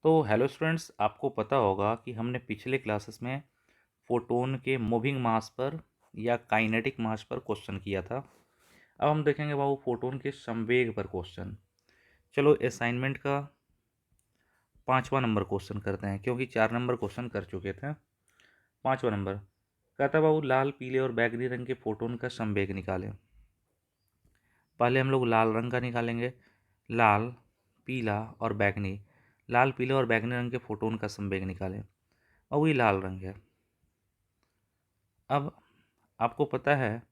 तो hello students, आपको पता होगा कि हमने पिछले क्लासेस में फोटोन के मूविंग मास पर या काइनेटिक मास पर क्वेश्चन किया था। अब हम देखेंगे बाबू फोटोन के संवेग पर क्वेश्चन। चलो असाइनमेंट का 5वां नंबर क्वेश्चन करते हैं, क्योंकि 4 नंबर क्वेश्चन कर चुके थे। 5वां नंबर कहता बाबू लाल, पीले और बैगनी रंग के फोटोन का संवेग निकालें। पहले हम लोग लाल रंग का निकालेंगे। लाल, पीला और बैगनी। लाल, पीले और बैगनी रंग के फोटोन का संवेग निकालें। और वही लाल रंग है। अब आपको पता है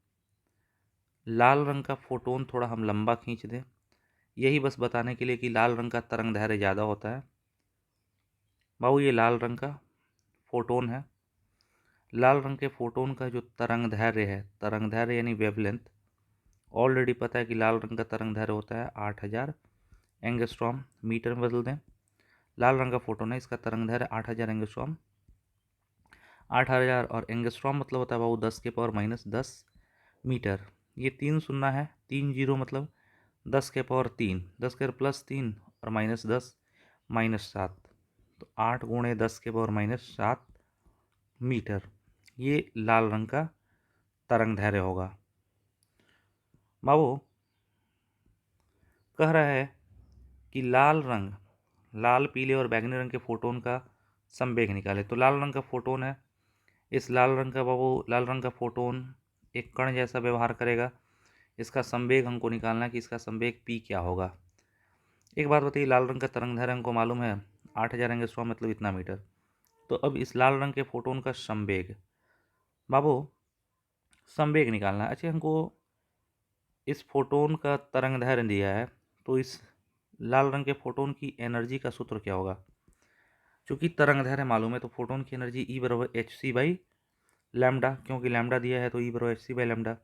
लाल रंग का फोटोन थोड़ा हम लंबा खींच दें, यही बस बताने के लिए कि लाल रंग का तरंग दैर्घ्य ज़्यादा होता है। बाबू ये लाल रंग का फोटोन है। लाल रंग के फोटोन का जो तरंग दैर्घ्य है, तरंग दैर्घ्य यानी वेवलेंथ, ऑलरेडी पता है कि लाल रंग का तरंग दैर्घ्य होता है 8000 एंगस्ट्रॉम। मीटर में बदल दें। लाल रंग का फोटोन है, इसका तरंग दैर्घ्य 8000 एंगस्ट्रॉम। 8000 और एंगस्ट्रॉम मतलब होता है बाबू 10⁻⁻10 मीटर। ये 3 सुनना है, 3 जीरो मतलब 10⁻3, 10⁻+3 और -10 -7, तो 8 × 10⁻⁷ मीटर। ये लाल रंग का तरंग दैर्घ्य होगा। बाबू कह रहा है कि लाल रंग, लाल, पीले और बैगनी रंग के फोटोन का संवेग निकाले। तो लाल रंग का फोटोन है, इस लाल रंग का बाबू, लाल रंग का फोटोन एक कण जैसा व्यवहार करेगा। इसका संवेग हमको निकालना है कि इसका संवेग पी क्या होगा। एक बात बताइए, लाल रंग का तरंग दैर्घ्य हमको मालूम है 8000 एंगस्ट्रॉम मतलब इतना मीटर। तो अब इस लाल रंग के फोटोन का संवेग, बाबू संवेग निकालना है। अच्छा, हमको इस फोटोन का तरंग दैर्घ्य दिया है, तो इस लाल रंग के फोटोन की एनर्जी का सूत्र क्या होगा। चूंकि तरंग दैर्घ्य मालूम है तो फोटोन की एनर्जी E = hc/लैम्डा, क्योंकि लैम्डा दिया है तो E = hc/लैम्डा।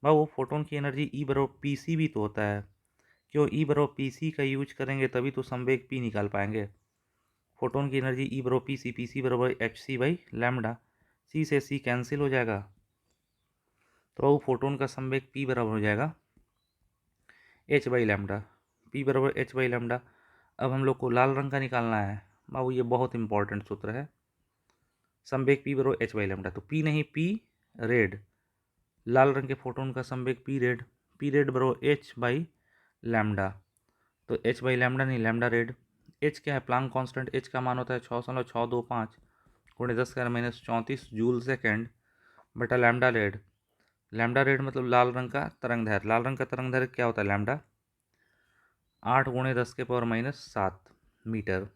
वो फोटोन की एनर्जी E = भी तो होता है। क्यों E = का यूज करेंगे तभी तो संवेग P निकाल पाएंगे। फोटोन की एनर्जी E = hc/लैम्डा। C से C कैंसिल हो जाएगा, तो वो फोटोन का संवेग P बराबर हो जाएगा h/लैम्डा। P = h/लैम्डा। अब हम लोग को लाल रंग का निकालना है। बाबू ये बहुत इंपॉर्टेंट सूत्र है, संवेग P = h/लैम्डा। तो P नहीं, P रेड, लाल रंग के फोटोन का संवेग P रेड। P रेड बराबर h/लैम्डा। तो h/लैम्डा नहीं, लैम्डा रेड। h क्या है, प्लांक कांस्टेंट। h का मान होता है 6.625 × 10⁻34 जूल सेकेंड बटा लैम्डा रेड। लैम्डा रेड मतलब लाल रंग का तरंग दैर्घ्य। लाल रंग का तरंग दैर्घ्य क्या होता है, लैम्डा। 8 × 10⁻⁷ मीटर।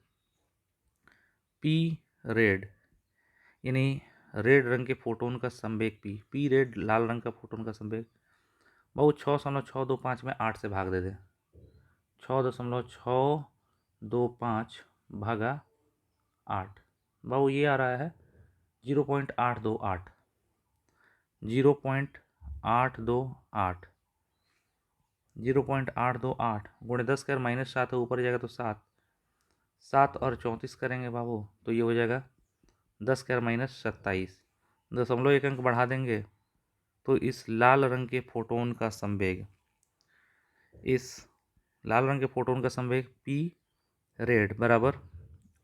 पी रेड यानी रेड रंग के फोटोन का संवेग पी रेड, लाल रंग का फोटोन का संवेग। बहुत 6.625 में 8 से भाग दे दें। 6.625 भागा 8, बाबू ये आ रहा है 0.828। 0.828 0.828 गुणे 10⁻⁷ ऊपर जाएगा तो 7, 7 और 34 करेंगे बाबू तो ये हो जाएगा 10⁻⁻27। दशमलव एक अंक बढ़ा देंगे तो इस लाल रंग के फोटोन का संवेग, इस लाल रंग के फोटोन का संवेग P रेड बराबर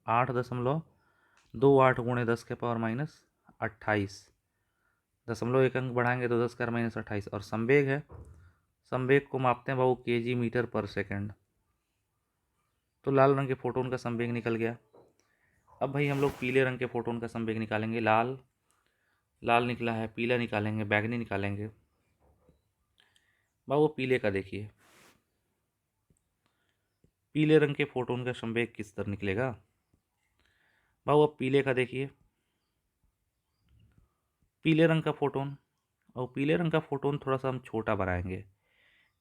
8.28 गुणे 10⁻⁻28। दशमलव एक अंक बढ़ाएंगे तो 10⁻⁻28 और संवेग है, संवेग को मापते हैं बाबू kg/s। तो लाल रंग के फोटोन का संवेग निकल गया। अब भाई हम लोग पीले रंग के फोटोन का संवेग निकालेंगे। लाल, लाल निकला है, पीला निकालेंगे, बैगनी निकालेंगे। बाबू पीले का देखिए, पीले रंग के फोटोन का संवेग किस तरह निकलेगा। बाबू अब पीले का देखिए, पीले रंग का फोटोन, और पीले रंग का फोटोन थोड़ा सा हम छोटा बनाएंगे,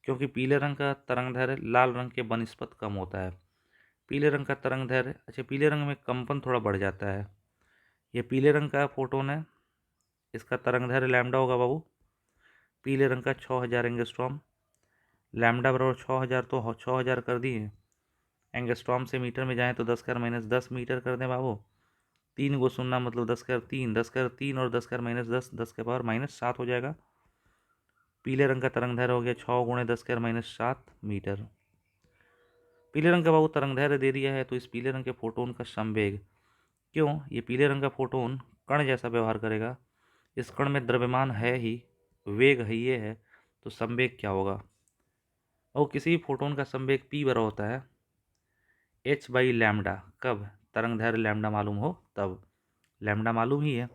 क्योंकि पीले रंग का तरंग दैर्घ्य लाल रंग के बनिस्पत कम होता है। पीले रंग का तरंग दैर्घ्य, अच्छा पीले रंग में कंपन थोड़ा बढ़ जाता है। ये पीले रंग का फोटोन है, इसका तरंग दैर्घ्य लैम्डा होगा बाबू। पीले रंग का 6000 एंगस्ट्रॉम। लैम्डा बराबर 6000, तो 6000 कर दिए। एंगस्ट्रॉम से मीटर में जाएँ तो 10⁻⁻10 मीटर कर दें बाबू। 3 को सुनना मतलब 10⁻3, 10⁻3 और 10⁻10 10⁻⁻7 हो जाएगा। पीले रंग का तरंग दैर्घ्य हो गया 6 × 10⁻⁷ मीटर। पीले रंग का बाबू तरंगदैर्घ्य दे दिया है, तो इस पीले रंग के फोटोन का संवेग, क्यों, ये पीले रंग का फोटोन कण जैसा व्यवहार करेगा, इस कण में द्रव्यमान है ही, वेग है ये है, तो संवेग क्या होगा। और किसी भी फोटोन का संवेग p बराबर होता है h बाई लैम्डा, कब, तरंगदैर्घ्य लैम्डा मालूम हो तब। लैम्डा मालूम ही है,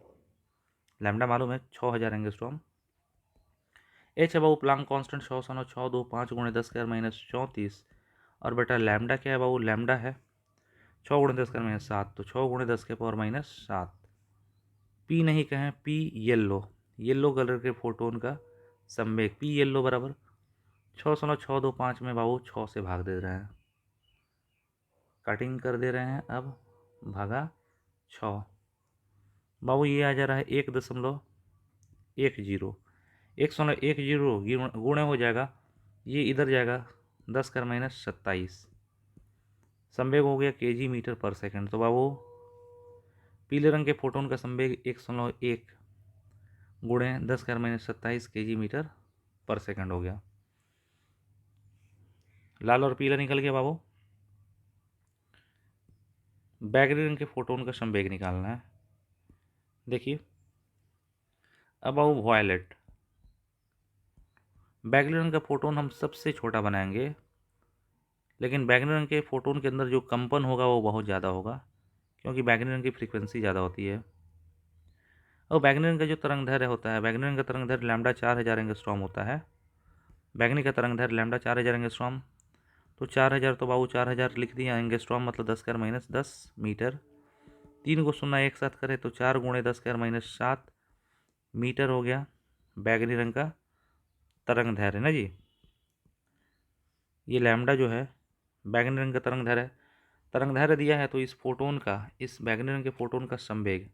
लैम्डा मालूम है 6000 एंगस्ट्रॉम। एच है बाबू प्लांक कांस्टेंट 6.625 गुणे 10⁻⁻34, और बेटा लैम्डा क्या है बाबू, लैम्डा है 6 गुणे 10⁻⁷, तो 6 गुणे 10⁻⁷। पी नहीं कहें, पी येलो, येलो कलर के फोटोन का संवेग पी येलो बराबर 6.625 में बाबू 6 से भाग दे रहे हैं, कटिंग कर दे रहे हैं, अब भागा 6, बाबू ये आ जा रहा है 1.10, 1.10 गुणे हो जाएगा, ये इधर जाएगा 10⁻⁻27, संवेग हो गया केजी मीटर पर सेकंड। तो बाबू पीले रंग के फोटोन का संवेग 101 गुणे 10⁻⁻27 केजी मीटर पर सेकंड हो गया। लाल और पीला निकल गया बाबू। बैगनी रंग के फोटोन का संवेग निकालना है। देखिए अब बाबू वायलेट, बैगनी रंग का फोटोन हम सबसे छोटा बनाएंगे, लेकिन बैगनी रंग के फोटोन के अंदर जो कंपन होगा वो बहुत ज़्यादा होगा, क्योंकि बैगनी रंग की फ्रीक्वेंसी ज़्यादा होती है। और बैगनी रंग का जो तरंगदैर्घ्य होता है, बैगनी रंग का तरंगदैर्घ्य लैम्डा 4000 एंगस्ट्रॉम होता है। बैगनी का तरंगदैर्घ्य लैम्डा 4000 एंगस्ट्रॉम, तो 4000 तो बाबू 4000 लिख दिया, एंगस्ट्रॉम मतलब 10⁻⁻10 मीटर। 3 को 0 एक साथ करें तो 4 गुणे 10⁻⁷ मीटर हो गया बैगनी रंग का तरंगदैर्घ्य ना जी। ये लैम्डा जो है बैगनी रंग का तरंगदैर्घ्य दिया है, तो इस फोटोन का, इस बैगनी रंग के फोटोन का संवेग,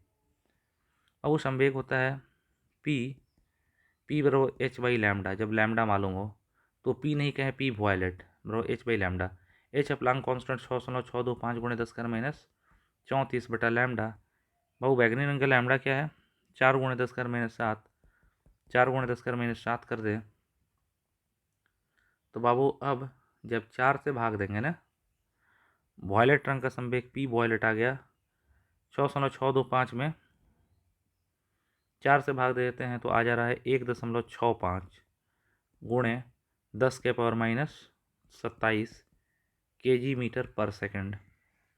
अब वो संवेग होता है पी बराबर एच बाई लैम्डा, जब लैम्डा मालूम हो तो पी नहीं कहें, पी वायलेट बराबर एच बाई लैम्डा। एच है प्लांक कॉन्स्टेंट 6.625 गुणे 10⁻⁻34 बटा लैम्डा। बाबू बैगनी रंग का लैम्डा क्या है, 4 गुणे 10⁻⁷, 4 गुणे 10⁻⁷ कर दे, तो बाबू अब जब 4 से भाग देंगे ना, वॉयलेट रंग का संवेग पी वॉयलेट आ गया 6.625 में 4 से भाग देते हैं तो आ जा रहा है 1.65 गुणे 10⁻⁻27 केजी मीटर पर सेकंड।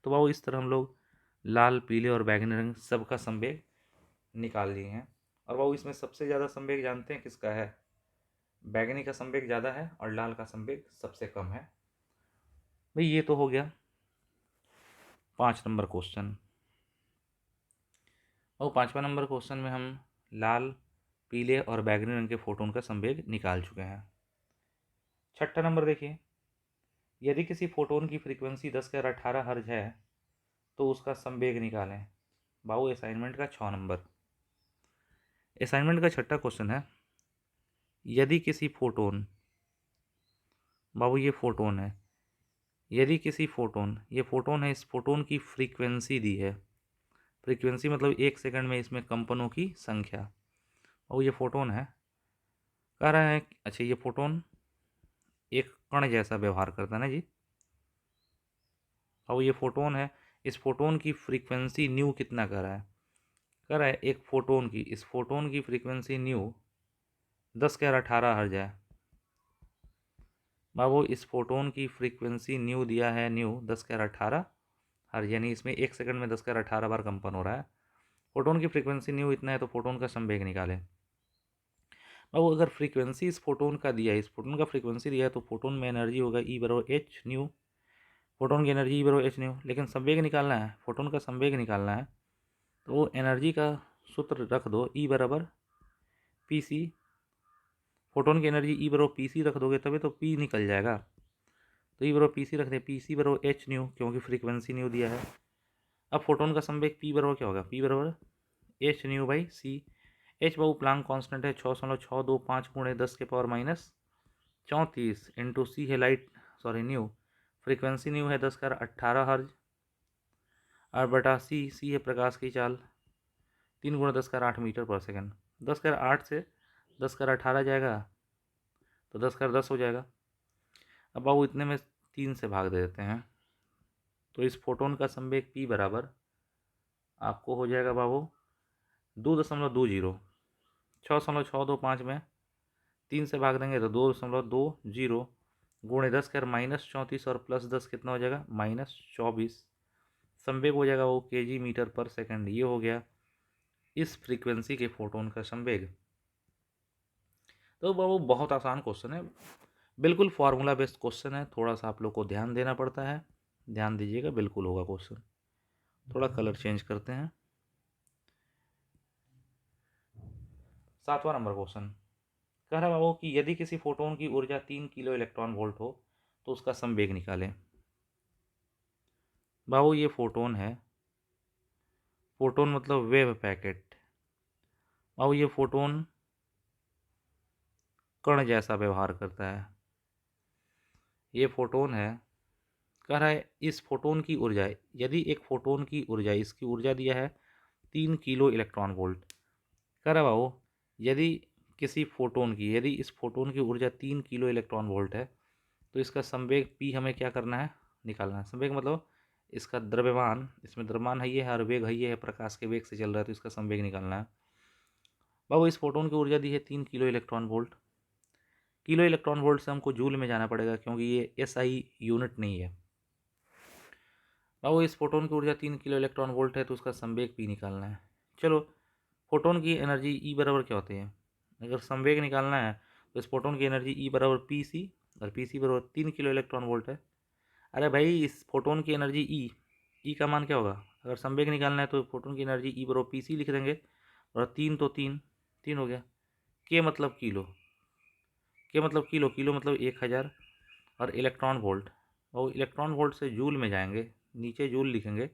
तो बाबू इस तरह हम लोग लाल, पीले और बैगनी रंग सबका संवेग निकाल लिए हैं। और बाबू इसमें सबसे ज़्यादा संवेग जानते हैं किसका है, बैगनी का संवेग ज़्यादा है और लाल का संवेग सबसे कम है। भाई ये तो हो गया 5 नंबर क्वेश्चन। और 5वां नंबर क्वेश्चन में हम लाल, पीले और बैगनी रंग के फोटोन का संवेग निकाल चुके हैं। 6ठा नंबर देखिए, यदि किसी फोटोन की फ्रीक्वेंसी 10⁻18 हर्ज है तो उसका संवेग निकालें। बाबू असाइनमेंट का 6 नंबर, असाइनमेंट का 6ठा क्वेश्चन है, यदि किसी फोटोन, बाबू ये फोटोन है, यदि किसी फोटोन, ये फोटोन है, इस फोटोन की फ्रीक्वेंसी दी है, फ्रीक्वेंसी मतलब 1 सेकंड में इसमें कंपनों की संख्या, और ये फोटोन है, कह रहा है अच्छा ये फोटोन एक कण जैसा व्यवहार करता है ना जी। और ये फोटोन है, इस फोटोन की फ्रीक्वेंसी न्यू कितना कर रहा है, कह रहा है एक फोटोन की, इस फोटोन की फ्रीक्वेंसी न्यू 10⁻18 हर्ज है। बाबू इस फोटोन की फ्रीक्वेंसी न्यू दिया है, न्यू 10⁻18 हर्ज, यानी इसमें 1 सेकंड में 10⁻18 बार कंपन हो रहा है। फोटोन की फ्रीक्वेंसी न्यू इतना है, तो फोटोन का संवेग निकालें। बाबू अगर फ्रीक्वेंसी इस फोटोन का दिया है, इस फोटोन का फ्रीक्वेंसी दिया है, तो फोटोन में एनर्जी होगा ई बराबर एच न्यू, फोटोन की एनर्जी ई बराबर एच न्यू, लेकिन संवेग निकालना है, फोटोन का संवेग निकालना है, तो वो एनर्जी का सूत्र रख दो ई बराबर पी सी, फोटोन की एनर्जी ई बराबर पी सी रख दोगे तभी तो पी निकल जाएगा, तो ई बराबर पी सी रख दे, पी सी बराबर एच न्यू, क्योंकि फ्रीक्वेंसी न्यू दिया है। अब फोटोन का संवेग पी बराबर क्या होगा, पी बराबर H nu by C. H बाबू प्लांक कांस्टेंट है 6.625 गुणे 10⁻⁻34 इंटू सी है light, sorry nu, frequency nu है 10⁻18 हर्ज, और बटा सी है प्रकाश की चाल, 3 गुणे 10⁻8 मीटर पर सेकंड। 10⁻8 से 10⁻18 जाएगा तो 10⁻10 हो जाएगा। अब बाबू इतने में 3 से भाग दे देते हैं, तो इस फोटोन का संवेग P बराबर आपको हो जाएगा बाबू 2.20, 6.625 में 3 से भाग देंगे तो 2.20 गुणे 10⁻⁻34 और +10 कितना हो जाएगा -24। संवेग हो जाएगा वो kg/s। ये हो गया इस फ्रीक्वेंसी के फोटोन का संवेग। तो बाबू बहुत आसान क्वेश्चन है, बिल्कुल फार्मूला बेस्ड क्वेश्चन है, थोड़ा सा आप लोग को ध्यान देना पड़ता है, ध्यान दीजिएगा, बिल्कुल होगा क्वेश्चन। थोड़ा कलर चेंज करते हैं। 7वां नंबर क्वेश्चन कह रहा है बाबू कि यदि किसी फोटोन की ऊर्जा 3 किलो इलेक्ट्रॉन वोल्ट हो तो उसका संवेग निकालें। बाबू ये फोटोन है, फोटोन मतलब वेव पैकेट। बाबू ये फोटोन कण जैसा व्यवहार करता है। ये फोटोन है, कह रहा है इस फोटोन की ऊर्जा, यदि एक फोटोन की ऊर्जा, इसकी ऊर्जा दिया है 3 किलो इलेक्ट्रॉन वोल्ट। कह रहा बाबू यदि किसी फोटोन की, यदि इस फोटोन की ऊर्जा 3 किलो इलेक्ट्रॉन वोल्ट है तो इसका संवेग P हमें क्या करना है, निकालना है। संवेग मतलब इसका द्रव्यमान, इसमें द्रव्यमान है ये है और वेग है ये है, प्रकाश के वेग से चल रहा है तो इसका संवेग निकालना है। बाबू इस फोटोन की ऊर्जा दी है 3 kilo electron volt. Kilo electron volt से हमको जूल में जाना पड़ेगा क्योंकि ये SI यूनिट नहीं है। बाबू इस फोटोन की ऊर्जा 3 किलो इलेक्ट्रॉन वोल्ट है तो उसका संवेग P निकालना है। चलो, फोटोन की एनर्जी E बराबर क्या होती है, अगर संवेग निकालना है तो इस फोटोन की एनर्जी E बराबर PC, और PC बराबर 3 किलो इलेक्ट्रॉन वोल्ट है। अरे भाई इस फोटोन की एनर्जी E का मान क्या होगा, अगर संवेग निकालना है तो फोटोन की एनर्जी E बराबर PC लिख देंगे, और 3 तो 3 हो गया। के मतलब किलो, के मतलब किलो, किलो मतलब 1000, और इलेक्ट्रॉन वोल्ट, और इलेक्ट्रॉन वोल्ट से जूल में जाएंगे, नीचे जूल लिखेंगे,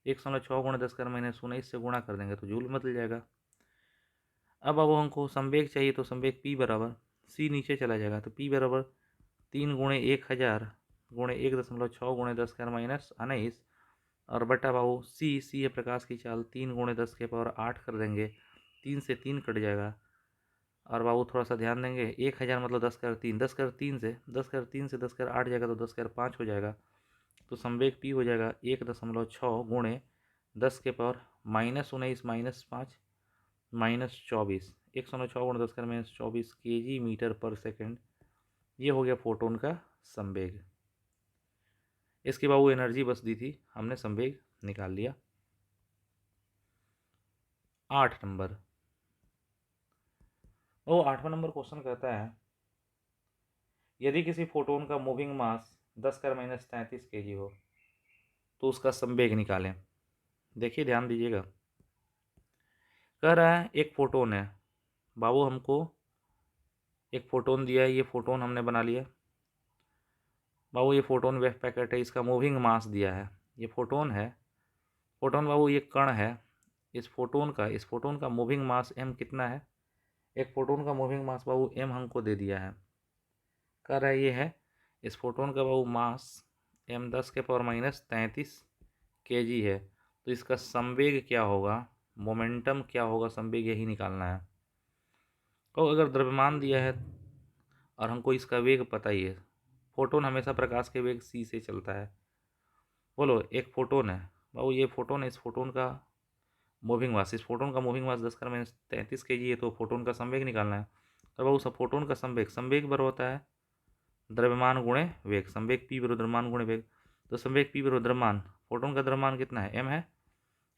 1.6 गुणा 10⁻⁻19 से गुणा कर देंगे तो जूल में बदल जाएगा। अब हमको संवेग चाहिए तो संवेग P बराबर, C नीचे चला जाएगा तो P बराबर 3 गुणे 1000 गुणे 1.6 गुणे 10⁻⁻19 और बटा बाबू C है प्रकाश की चाल, 3 गुणे 10⁻8 कर देंगे, 3 से 3 कट जाएगा। और बाबू थोड़ा सा ध्यान देंगे, 1000 मतलब 10⁻3, 10⁻3 से 10⁻8 जाएगा तो 10⁻5 हो जाएगा, तो संवेग P हो जाएगा 1.6 गुणे 10⁻⁻19 -5 -24, 106 गुणे 10⁻24 kg/s। ये हो गया फोटोन का संवेग। इसके बाबू एनर्जी बस दी थी, हमने संवेग निकाल लिया। 8 नंबर, वो 8वां नंबर क्वेश्चन कहता है यदि किसी फोटोन का मूविंग मास 10⁻³ kg हो तो उसका संवेग निकालें। देखिए ध्यान दीजिएगा, कह रहा है एक फोटोन है बाबू, हमको एक फोटोन दिया है, ये फोटोन हमने बना लिया बाबू, ये फोटोन वेव पैकेट है, इसका मूविंग मास दिया है, ये फोटोन है, फोटोन बाबू ये कण है, इस फोटोन का मूविंग मास m कितना है, एक फोटोन का मूविंग मास बाबू m हमको दे दिया है। कह रहा है ये है इस फोटोन का बाबू मास m 10⁻³ kg है, तो इसका संवेग क्या होगा, मोमेंटम क्या होगा, संवेग यही निकालना है। तो अगर द्रव्यमान दिया है और हमको इसका वेग पता ही है, फोटोन हमेशा प्रकाश के वेग c से चलता है। बोलो एक फोटोन है बाबू, ये फोटोन है, इस फोटोन का मूविंग मास, इस फोटोन का मूविंग मास 10⁻³ kg है, तो फोटोन का संवेग निकालना है। तो बाबू सब फोटोन का संवेग बराबर होता है द्रव्यमान गुणे वेग, संवेग P बराबर द्रव्यमान गुणे वेग, तो संवेग P बराबर द्रव्यमान, फोटोन का द्रव्यमान कितना है m है,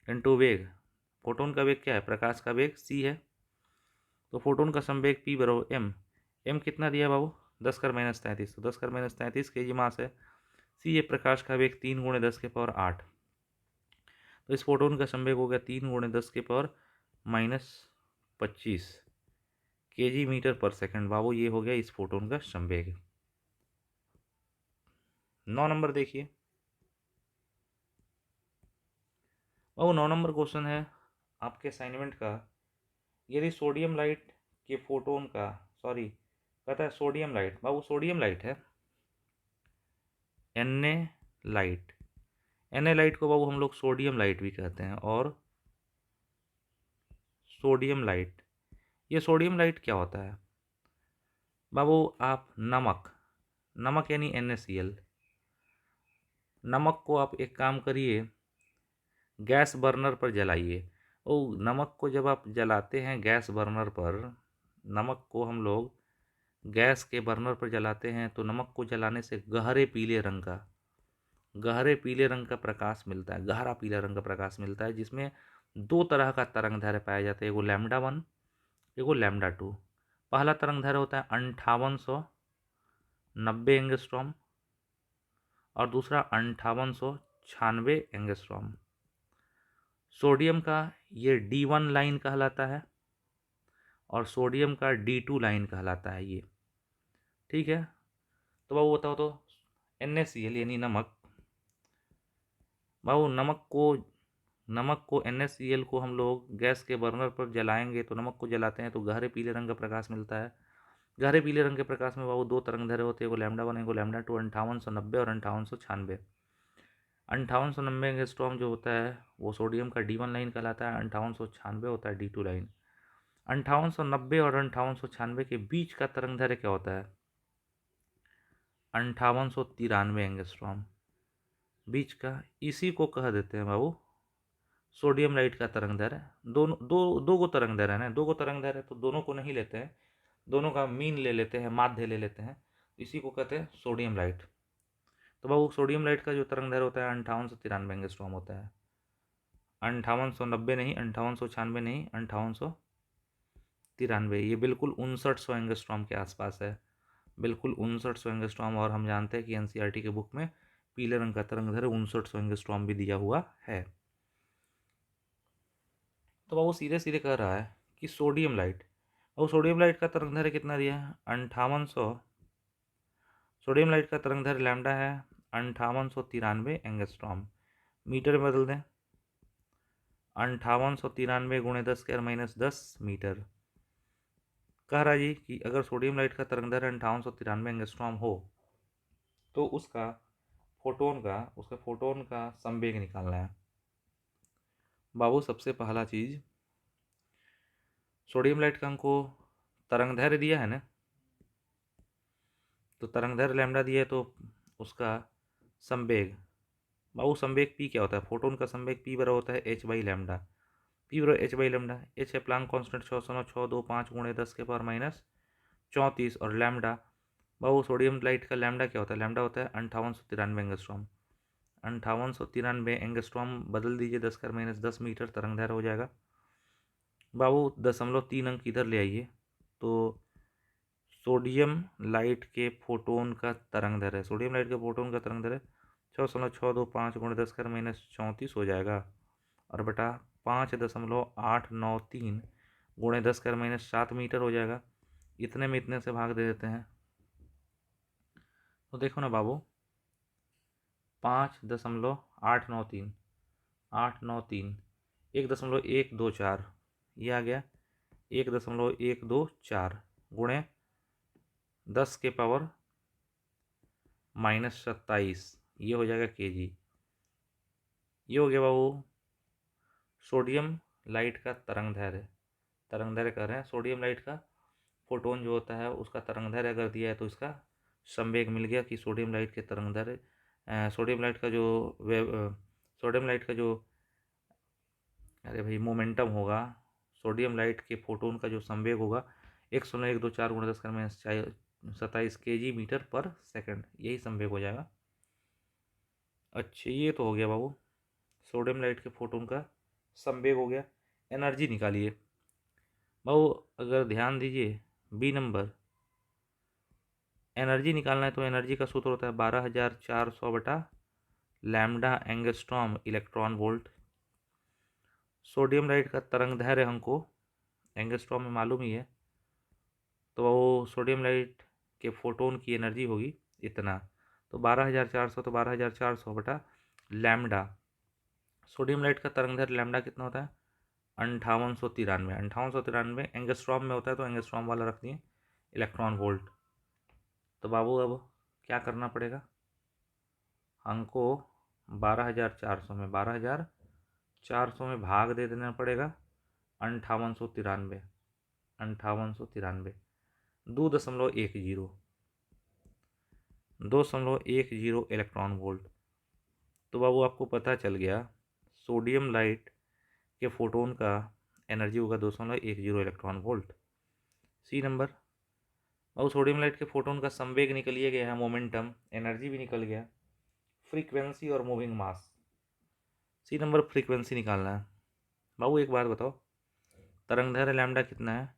इंटू वेग, फोटोन का वेग क्या है, प्रकाश का वेग c है, तो फोटोन का संवेग P बराबर m कितना दिया बाबू 10⁻33, तो 10⁻33 kg मास है, c ये प्रकाश का वेग 3 गुणे 10⁻8, तो इस फोटोन का संवेग हो गया 3 गुणे 10⁻25 kg/s। बाबू ये हो गया इस फोटोन का संवेग। 9 नंबर देखिए बाबू, 9 नंबर क्वेश्चन है आपके असाइनमेंट का, यदि सोडियम लाइट के फोटोन का, सॉरी कहता है सोडियम लाइट, बाबू सोडियम लाइट है, Na लाइट, Na लाइट को बाबू हम लोग सोडियम लाइट भी कहते हैं, और सोडियम लाइट, ये सोडियम लाइट क्या होता है बाबू, आप नमक यानी NaCl, नमक को आप एक काम करिए, गैस बर्नर पर जलाइए। नमक को जब आप जलाते हैं गैस बर्नर पर, नमक को हम लोग गैस के बर्नर पर जलाते हैं तो नमक को जलाने से गहरे पीले रंग का प्रकाश मिलता है, गहरा पीला रंग का प्रकाश मिलता है, जिसमें दो तरह का तरंग दैर्ध्य पाया जाता है, एगो लैम्डा वन, एगो लैम्डा टू। पहला तरंग दैर्ध्य होता है 5890 एंगस्ट्रॉम और दूसरा 5896 एंगस्ट्रॉम। सोडियम का ये D1 लाइन कहलाता है और सोडियम का D2 लाइन कहलाता है ये। ठीक है, तो बाबू बताओ तो NaCl यानी नमक, बाबू नमक को NaCl को हम लोग गैस के बर्नर पर जलाएंगे तो नमक को जलाते हैं तो गहरे पीले रंग का प्रकाश मिलता है। गहरे पीले रंग के प्रकाश में बाबू दो तरंग दैर्ध्य होते हैं, एगो लैम्डा वन, एगो लैम्डा टू, 5890 और 5896। 5890 एंगस्ट्रॉम जो होता है वो सोडियम का D1 लाइन कहलाता है, 5896 होता है D2 लाइन। 5890 और 5896 के बीच का तरंग दैर्ध्य क्या होता है? 5893 एंगस्ट्रॉम बीच का, इसी को कह देते हैं बाबू सोडियम लाइट का तरंग दैर्ध्य। दोनों दो गो तरंग दैर्ध्य है ना, दो गो तरंग दैर्ध्य, तो दोनों को नहीं लेते हैं, दोनों का मीन ले लेते हैं, माध्य ले लेते हैं, इसी को कहते हैं सोडियम लाइट। तो बाबू सोडियम लाइट का जो तरंग दैर्ध्य होता है 5893 एंगस्ट्रॉम होता है। 5890 नहीं, 5896 नहीं, 5893, ये बिल्कुल 5900 एंगस्ट्रॉम के आसपास है, बिल्कुल 5900 एंगस्ट्रॉम। और हम जानते हैं कि एनसीईआरटी के बुक में पीले रंग का तरंग दैर्ध्य 5900 एंगस्ट्रॉम भी दिया हुआ है। तो वो सीधे सीधे कह रहा है कि सोडियम लाइट, और सोडियम लाइट का तरंग दैर्ध्य कितना दिया है? 5800। सोडियम लाइट का तरंग दैर्ध्य लैम्डा है 5893 एंगस्ट्रॉम। मीटर में बदल दें, 5893 गुणे 10⁻⁻10 मीटर। कह रहा जी कि अगर सोडियम लाइट का तरंग दैर्ध्य 5893 एंगस्ट्रॉम हो तो उसका फोटोन का संवेग निकालना है। बाबू सबसे पहला चीज, सोडियम लाइट का हमको तरंग दैर्ध्य दिया है ना, तो तरंग दैर्ध्य लैम्डा दिया है तो उसका संवेग, बाबू संवेग पी क्या होता है? फोटोन का संवेग पी बराबर होता है एच बाई लैम्डा। पी बराबर एच बाई लैम्डा, एच है प्लांक कांस्टेंट 6.625 गुणे 10⁻⁻34 और लैम्डा, बाबू सोडियम लाइट का लैम्डा क्या होता है? लैम्डा होता है 5893 एंगस्ट्रॉम। 5893 एंगस्ट्रॉम बदल दीजिए 10⁻⁻10 मीटर, तरंग दैर्ध्य हो जाएगा। बाबू 0.3 अंक इधर ले आइए तो सोडियम लाइट के फोटोन का तरंग दैर्ध्य, सोडियम लाइट के फोटोन का तरंग दैर्ध्य 6.625 गुणे 10⁻⁻34 हो जाएगा और बटा 5.893 गुणे 10⁻⁻7 मीटर हो जाएगा। इतने में इतने से भाग दे देते हैं तो देखो ना बाबू, 5.893 893 1.124 ये आ गया, 1.124 गुणे 10⁻⁻27 ये हो जाएगा केजी। ये हो गया बाबू सोडियम लाइट का तरंग दैर्ध्य। तरंग दैर्ध्य कर रहे हैं सोडियम लाइट का, फोटोन जो होता है उसका तरंग दैर्ध्य अगर दिया है तो इसका संवेग मिल गया कि सोडियम लाइट के तरंग दैर्ध्य, सोडियम लाइट का जो सोडियम लाइट का जो, अरे भाई, मोमेंटम होगा, सोडियम लाइट के फोटोन का जो संवेग होगा 1.0124 गुणे 10⁻⁻27 केजी मीटर पर सेकंड, यही संवेग हो जाएगा। अच्छा, ये तो हो गया बाबू सोडियम लाइट के फोटोन का संवेग हो गया। एनर्जी निकालिए बाबू, अगर ध्यान दीजिए बी नंबर, एनर्जी निकालना है तो एनर्जी का सूत्र होता है 12400 बटा lambda angstrom electron volt. Sodium light का तरंग दैर्ध्य हमको एंगस्ट्रॉम में मालूम ही है, तो वो सोडियम लाइट के फोटोन की एनर्जी होगी इतना, तो 12400, तो 12400 बटा लैम्डा, सोडियम लाइट का तरंग दैर्ध्य लैम्डा कितना होता है? 5893। 5893 एंगस्ट्रॉम में होता है तो एंगस्ट्रॉम वाला रख दिए, इलेक्ट्रॉन वोल्ट। तो बाबू अब क्या करना पड़ेगा हमको? 12400 में भाग दे देना पड़ेगा 5893, 5893 2.10 इलेक्ट्रॉन वोल्ट। तो बाबू आपको पता चल गया सोडियम लाइट के फोटोन का एनर्जी होगा 2.10 इलेक्ट्रॉन वोल्ट। सी नंबर, बाबू सोडियम लाइट के फोटोन का संवेग निकल ही गया है, मोमेंटम, एनर्जी भी निकल गया, फ्रीक्वेंसी और मूविंग मास। सी नंबर फ्रीक्वेंसी निकालना है। बाबू एक बात बताओ, तरंगदैर्घ्य लैम्डा कितना है?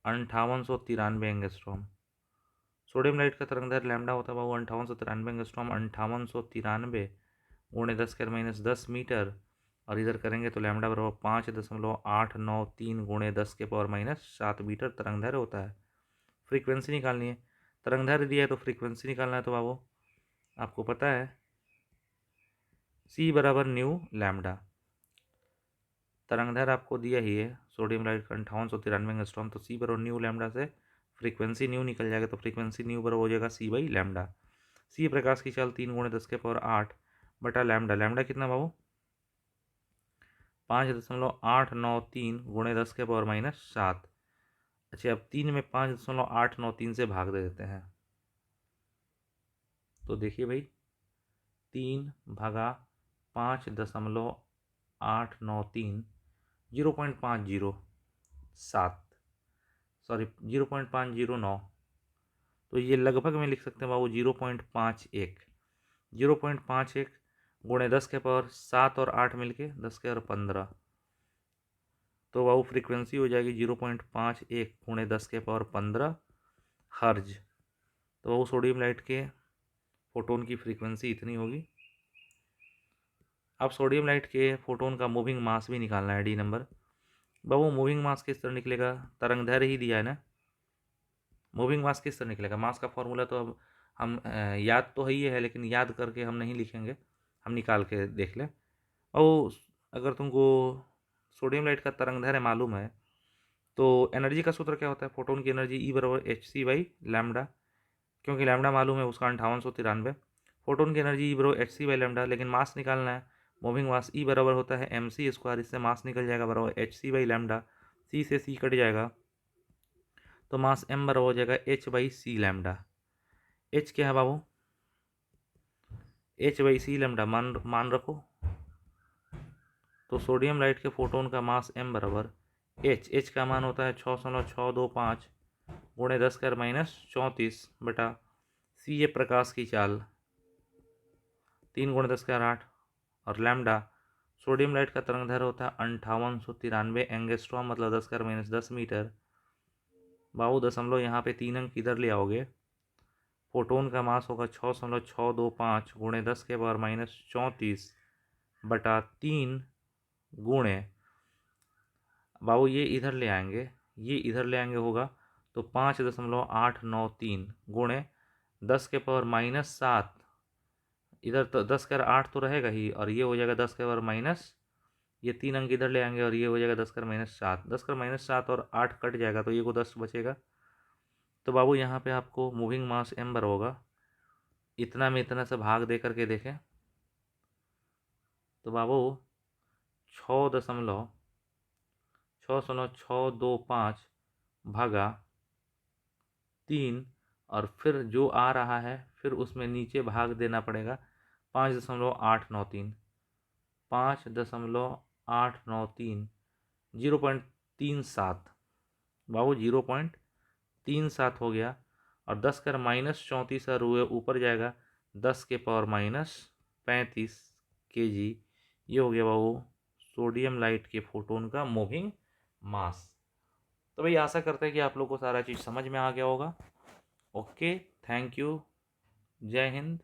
5893 एंगस्ट्रॉम। सोडियम लाइट का तरंगदैर्घ्य लैम्डा होता है बाबू 5893 एंगस्ट्रॉम। 5893 गुणे 10⁻10 मीटर, और इधर करेंगे तो लैम्डा बराबर 5.893 गुणे 10⁻7 मीटर तरंगदैर्घ्य होता है। फ्रीक्वेंसी निकालनी है, तरंगदैर्घ्य दिया है तो फ्रीक्वेंसी निकालना है। तो बाबू आपको पता है सी बराबर न्यू लैम्डा, तरंगदैर्घ्य आपको दिया ही है सोडियम लाइट का 5893 एंगस्ट्रॉम, तो सी बराबर न्यू लैम्डा से फ्रीक्वेंसी न्यू निकल जाएगा, तो फ्रीक्वेंसी न्यू बराबर हो जाएगा सी बाई लैम्डा। सी प्रकाश की चाल 3 गुणे 10⁻8 बटा लैम्डा। लैम्डा कितना बाबू? 5.893 गुणे 10⁻7। अच्छा, अब 3 में 5.893 से भाग दे देते हैं, तो देखिए भाई 3 भागा 5.893 0.507, सॉरी 0.509, तो ये लगभग में लिख सकते हैं बाबू 0.51। 0.51 गुणे 10⁻7 और 8 मिलके 10⁻15, तो बाबू फ्रीक्वेंसी हो जाएगी 0.51 गुणे 10⁻15 हर्ज। तो बाबू सोडियम लाइट के फोटोन की फ्रीक्वेंसी इतनी होगी। अब सोडियम लाइट के फोटोन का मूविंग मास भी निकालना है, डी नंबर। बाबू मूविंग मास किस तरह निकलेगा? तरंगदैर्घ्य ही दिया है ना, मूविंग मास किस तरह निकलेगा? मास का फॉर्मूला तो अब हम याद तो ही है, लेकिन याद करके हम नहीं लिखेंगे, हम निकाल के देख लें। और अगर तुमको सोडियम लाइट का तरंगदैर्घ्य मालूम है तो एनर्जी का सूत्र क्या होता है? फोटोन की एनर्जी ई बराबर एच सी बाई लैम्डा, क्योंकि लैम्डा मालूम है उसका 5893। फोटोन की एनर्जी ई बराबर एच सी बाई लैम्डा, लेकिन मास निकालना है, मूविंग मास ई बराबर होता है एम सी स्क्वायर, इससे मास निकल जाएगा बराबर एच सी बाई लैम्डा, सी से सी कट जाएगा, तो मास एम बराबर हो जाएगा H by C lambda. H क्या है बाबू? एच बाई सी लैम्डा मान रखो, तो सोडियम लाइट के फोटोन का मास एम बराबर एच का मान होता है 6.625 गुणे 10⁻34 बटा सी, ये प्रकाश की चाल 3 गुणे 10⁻8, और लैम्डा सोडियम लाइट का तरंगदैर्घ्य होता है 5893 एंगस्ट्रॉम, मतलब 10⁻10 मीटर। बाबू दशमलव यहाँ पे 3 अंक इधर ले आओगे, फोटोन का मास होगा 6.625 गुणे 10⁻34 बटा 3 गुणे, बाबू ये इधर ले आएंगे, ये इधर ले आएंगे होगा तो 5.893 गुणे 10⁻7, इधर तो 10⁻8 तो रहेगा ही, और ये हो जाएगा 10⁻, ये 3 अंक इधर ले आएंगे और ये हो जाएगा 10⁻7, 10⁻7 और 8 कट जाएगा तो ये को 10 बचेगा। तो बाबू यहाँ पे आपको मूविंग मास एम बर होगा, इतना में इतना से भाग दे करके देखें तो बाबू 6.625 भागा 3, और फिर जो आ रहा है फिर उसमें नीचे भाग देना पड़ेगा 5.893, 5.893 0.37, बाबू 0.37 हो गया, और 10⁻34 रुए ऊपर जाएगा 10⁻35 kg, ये हो गया बाबू सोडियम लाइट के फोटोन का मूविंग मास। तो भाई आशा करते हैं कि आप लोग को सारा चीज़ समझ में आ गया होगा। ओके, थैंक यू, जय हिंद।